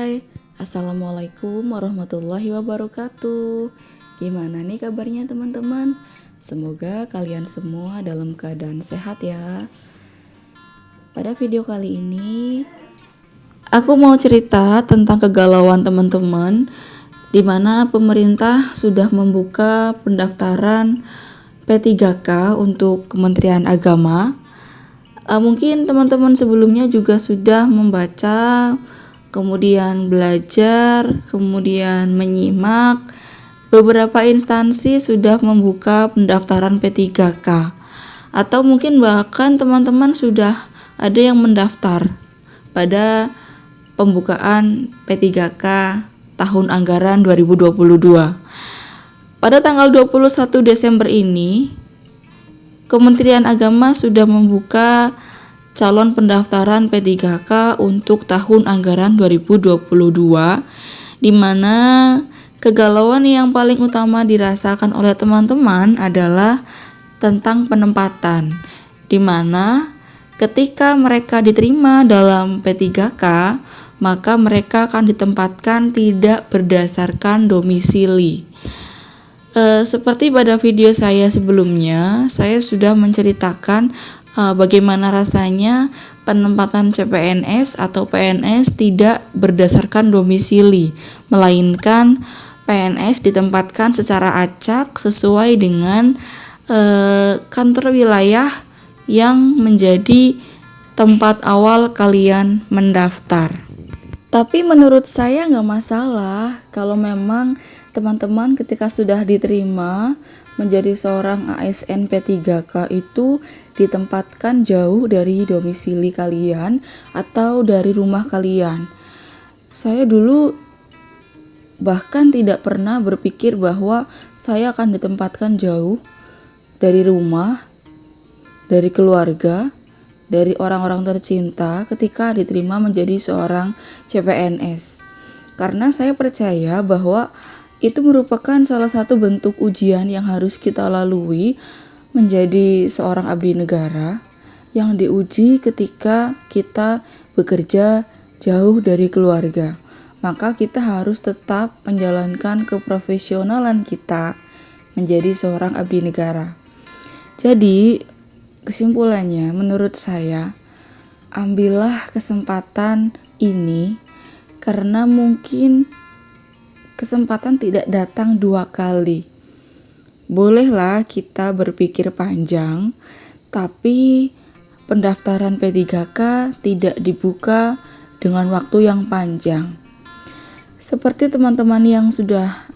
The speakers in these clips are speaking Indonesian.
Hai, Assalamualaikum warahmatullahi wabarakatuh. Gimana nih kabarnya teman-teman? Semoga kalian semua dalam keadaan sehat ya. Pada video kali ini, aku mau cerita tentang kegalauan teman-teman di mana pemerintah sudah membuka pendaftaran P3K untuk Kementerian Agama. Mungkin teman-teman sebelumnya juga sudah membaca, kemudian belajar, kemudian menyimak. Beberapa instansi sudah membuka pendaftaran P3K, atau mungkin bahkan teman-teman sudah ada yang mendaftar pada pembukaan P3K tahun anggaran 2022. Pada tanggal 21 Desember ini, Kementerian Agama sudah membuka calon pendaftaran P3K untuk tahun anggaran 2022, di mana kegalauan yang paling utama dirasakan oleh teman-teman adalah tentang penempatan, di mana ketika mereka diterima dalam P3K, maka mereka akan ditempatkan tidak berdasarkan domisili. Seperti pada video saya sebelumnya, saya sudah menceritakan bagaimana rasanya penempatan CPNS atau PNS tidak berdasarkan domisili, melainkan PNS ditempatkan secara acak sesuai dengan kantor wilayah yang menjadi tempat awal kalian mendaftar. Tapi menurut saya nggak masalah kalau memang teman-teman ketika sudah diterima menjadi seorang ASN P3K itu ditempatkan jauh dari domisili kalian atau dari rumah kalian. Saya dulu bahkan tidak pernah berpikir bahwa saya akan ditempatkan jauh dari rumah, dari keluarga, dari orang-orang tercinta ketika diterima menjadi seorang CPNS. Karena saya percaya bahwa itu merupakan salah satu bentuk ujian yang harus kita lalui menjadi seorang abdi negara, yang diuji ketika kita bekerja jauh dari keluarga. Maka kita harus tetap menjalankan keprofesionalan kita menjadi seorang abdi negara. Jadi kesimpulannya menurut saya, ambillah kesempatan ini karena mungkin kesempatan tidak datang dua kali. Bolehlah kita berpikir panjang, tapi pendaftaran P3K tidak dibuka dengan waktu yang panjang. Seperti teman-teman yang sudah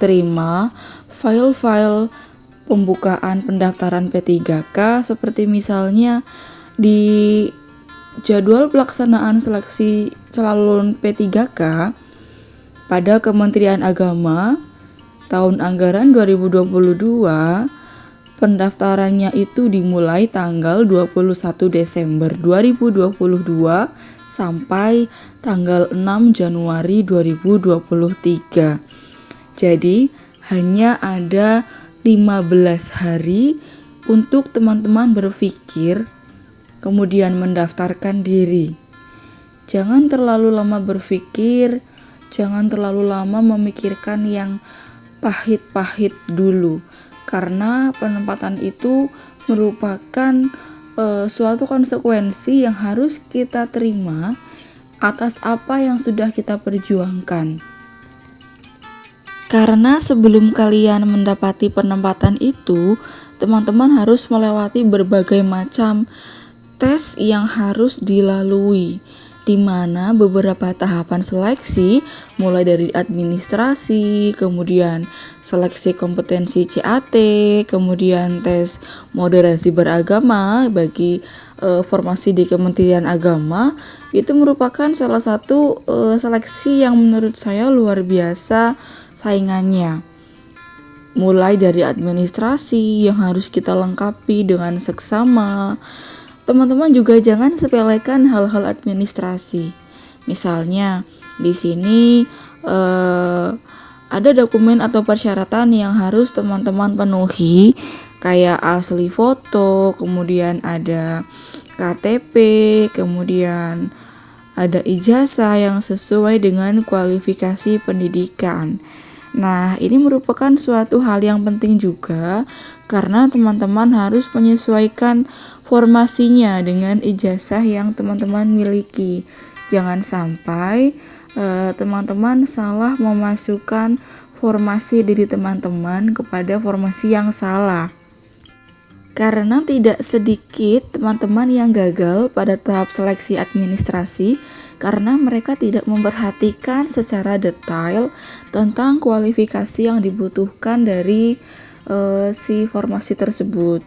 terima file-file pembukaan pendaftaran P3K, seperti misalnya di jadwal pelaksanaan seleksi calon P3K pada Kementerian Agama tahun anggaran 2022, pendaftarannya itu dimulai tanggal 21 Desember 2022 sampai tanggal 6 Januari 2023. Jadi hanya ada 15 hari untuk teman-teman berpikir kemudian mendaftarkan diri. Jangan terlalu lama berpikir, jangan terlalu lama memikirkan yang pahit-pahit dulu, karena penempatan itu merupakan suatu konsekuensi yang harus kita terima atas apa yang sudah kita perjuangkan. Karena sebelum kalian mendapati penempatan itu, teman-teman harus melewati berbagai macam tes yang harus dilalui, di mana beberapa tahapan seleksi mulai dari administrasi, kemudian seleksi kompetensi CAT, kemudian tes moderasi beragama bagi formasi di Kementerian Agama, itu merupakan salah satu seleksi yang menurut saya luar biasa saingannya. Mulai dari administrasi yang harus kita lengkapi dengan seksama. Teman-teman juga jangan sepelekan hal-hal administrasi. Misalnya di sini ada dokumen atau persyaratan yang harus teman-teman penuhi, kayak asli foto, kemudian ada KTP, kemudian ada ijazah yang sesuai dengan kualifikasi pendidikan. Nah, ini merupakan suatu hal yang penting juga karena teman-teman harus menyesuaikan formasinya dengan ijazah yang teman-teman miliki. Jangan sampai teman-teman salah memasukkan formasi diri teman-teman kepada formasi yang salah. Karena tidak sedikit teman-teman yang gagal pada tahap seleksi administrasi karena mereka tidak memperhatikan secara detail tentang kualifikasi yang dibutuhkan dari si formasi tersebut.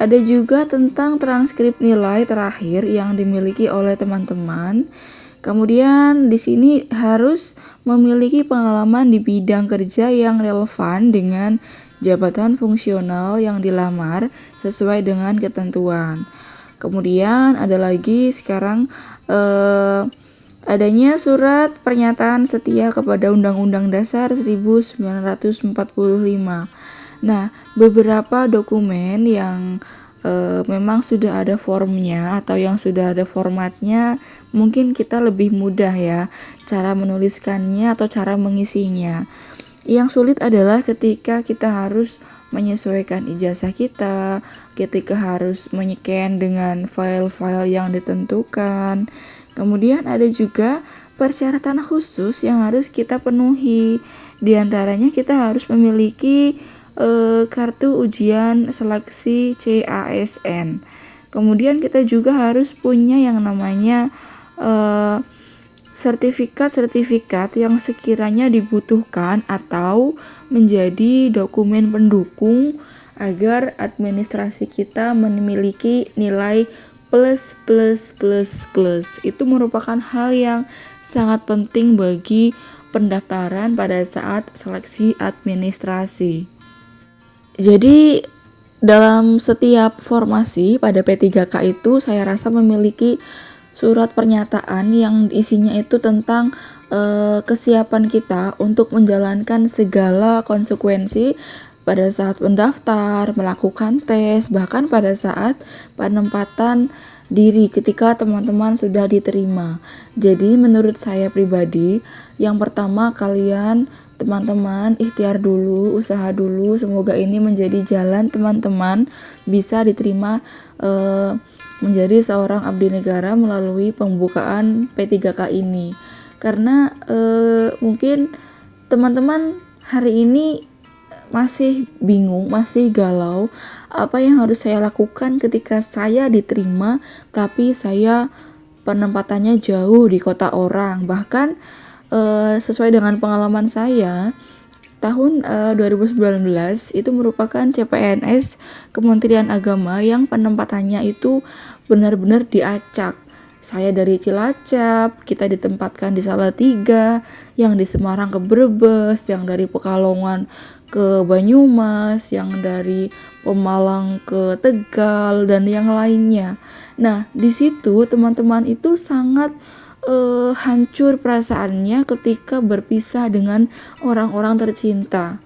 Ada juga tentang transkrip nilai terakhir yang dimiliki oleh teman-teman. Kemudian di sini harus memiliki pengalaman di bidang kerja yang relevan dengan jabatan fungsional yang dilamar sesuai dengan ketentuan. Kemudian ada lagi sekarang adanya surat pernyataan setia kepada Undang-Undang Dasar 1945. Nah, beberapa dokumen yang memang sudah ada formnya atau yang sudah ada formatnya, mungkin kita lebih mudah ya cara menuliskannya atau cara mengisinya. Yang sulit adalah ketika kita harus menyesuaikan ijazah kita, ketika harus menyekan dengan file-file yang ditentukan. Kemudian ada juga persyaratan khusus yang harus kita penuhi. Di antaranya kita harus memiliki kartu ujian seleksi CASN. Kemudian kita juga harus punya yang namanya sertifikat-sertifikat yang sekiranya dibutuhkan atau menjadi dokumen pendukung agar administrasi kita memiliki nilai plus. Itu merupakan hal yang sangat penting bagi pendaftaran pada saat seleksi administrasi. Jadi dalam setiap formasi pada P3K itu saya rasa memiliki surat pernyataan yang isinya itu tentang kesiapan kita untuk menjalankan segala konsekuensi pada saat mendaftar, melakukan tes, bahkan pada saat penempatan diri ketika teman-teman sudah diterima. Jadi menurut saya pribadi, yang pertama kalian teman-teman ikhtiar dulu, usaha dulu, semoga ini menjadi jalan teman-teman bisa diterima menjadi seorang abdi negara melalui pembukaan P3K ini. Karena mungkin teman-teman hari ini masih bingung, masih galau, apa yang harus saya lakukan ketika saya diterima tapi saya penempatannya jauh di kota orang. Bahkan sesuai dengan pengalaman saya, tahun 2019 itu merupakan CPNS Kementerian Agama yang penempatannya itu benar-benar diacak. Saya dari Cilacap, kita ditempatkan di Salatiga, yang di Semarang ke Brebes, yang dari Pekalongan ke Banyumas, yang dari Pemalang ke Tegal, dan yang lainnya. Nah, di situ teman-teman itu sangat hancur perasaannya ketika berpisah dengan orang-orang tercinta.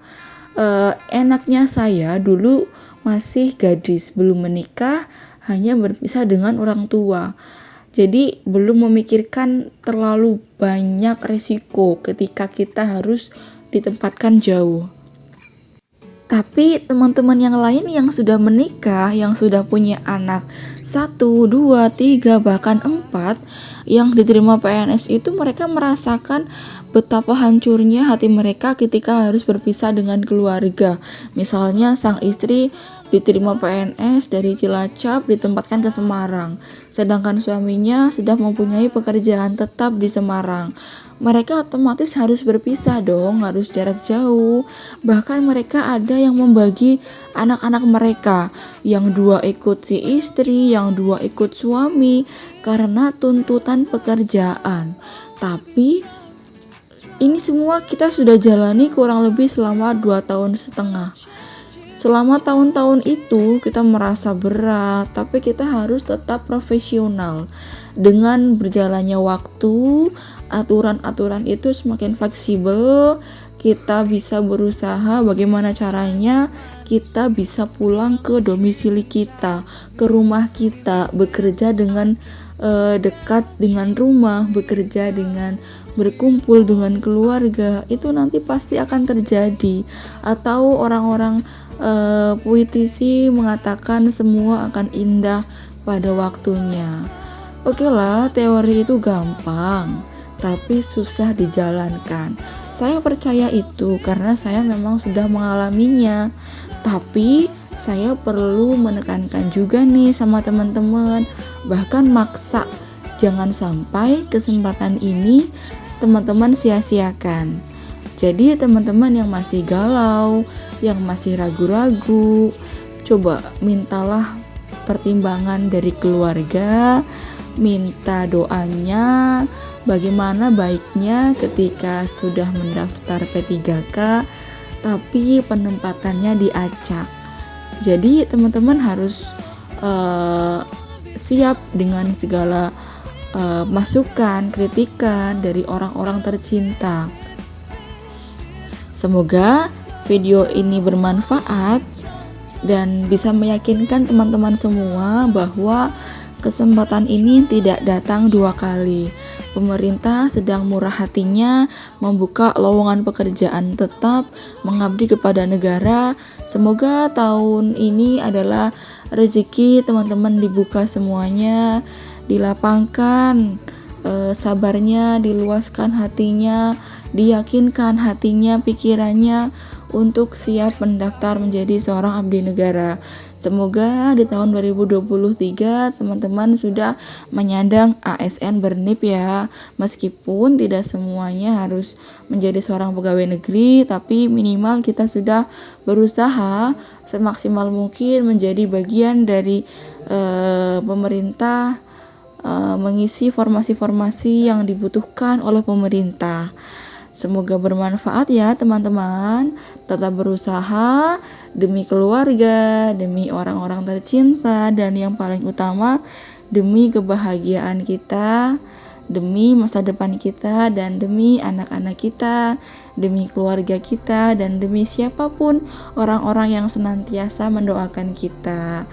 Enaknya saya dulu masih gadis, belum menikah, hanya berpisah dengan orang tua. Jadi belum memikirkan terlalu banyak resiko ketika kita harus ditempatkan jauh. Tapi teman-teman yang lain yang sudah menikah, yang sudah punya anak 1, 2, 3, bahkan 4 yang diterima PNS itu, mereka merasakan betapa hancurnya hati mereka ketika harus berpisah dengan keluarga. Misalnya sang istri diterima PNS dari Cilacap ditempatkan ke Semarang, sedangkan suaminya sudah mempunyai pekerjaan tetap di Semarang. Mereka otomatis harus berpisah dong, harus jarak jauh. Bahkan mereka ada yang membagi anak-anak mereka, yang 2 ikut si istri, yang 2 ikut suami, karena tuntutan pekerjaan. Tapi ini semua kita sudah jalani kurang lebih selama 2,5 tahun. Selama tahun-tahun itu kita merasa berat, tapi kita harus tetap profesional. Dengan berjalannya waktu, aturan-aturan itu semakin fleksibel, kita bisa berusaha bagaimana caranya kita bisa pulang ke domisili kita, ke rumah kita, bekerja dengan dekat dengan rumah, bekerja dengan berkumpul dengan keluarga, itu nanti pasti akan terjadi. Atau orang-orang puitisi mengatakan semua akan indah pada waktunya. Oke lah, teori itu gampang, tapi susah dijalankan. Saya percaya itu karena saya memang sudah mengalaminya. Tapi saya perlu menekankan juga nih sama teman-teman, bahkan maksa, jangan sampai kesempatan ini teman-teman sia-siakan. Jadi teman-teman yang masih galau, yang masih ragu-ragu, coba mintalah pertimbangan dari keluarga, minta doanya, bagaimana baiknya ketika sudah mendaftar P3K tapi penempatannya diacak. Jadi teman-teman harus siap dengan segala masukan, kritikan dari orang-orang tercinta. Semoga video ini bermanfaat dan bisa meyakinkan teman-teman semua bahwa kesempatan ini tidak datang dua kali. Pemerintah sedang murah hatinya membuka lowongan pekerjaan tetap, mengabdi kepada negara. Semoga tahun ini adalah rezeki teman-teman dibuka semuanya, dilapangkan sabarnya, diluaskan hatinya, diyakinkan hatinya, pikirannya untuk siap mendaftar menjadi seorang abdi negara. Semoga di tahun 2023 teman-teman sudah menyandang ASN Bernip ya. Meskipun tidak semuanya harus menjadi seorang pegawai negeri, tapi minimal kita sudah berusaha semaksimal mungkin menjadi bagian dari pemerintah, mengisi formasi-formasi yang dibutuhkan oleh pemerintah. Semoga bermanfaat ya teman-teman. Tetap berusaha demi keluarga, demi orang-orang tercinta, dan yang paling utama demi kebahagiaan kita, demi masa depan kita, dan demi anak-anak kita, demi keluarga kita, dan demi siapapun orang-orang yang senantiasa mendoakan kita.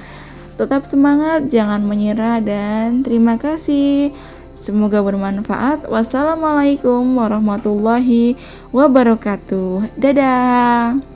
Tetap semangat, jangan menyerah, dan terima kasih. Semoga bermanfaat. Wassalamualaikum warahmatullahi wabarakatuh. Dadah.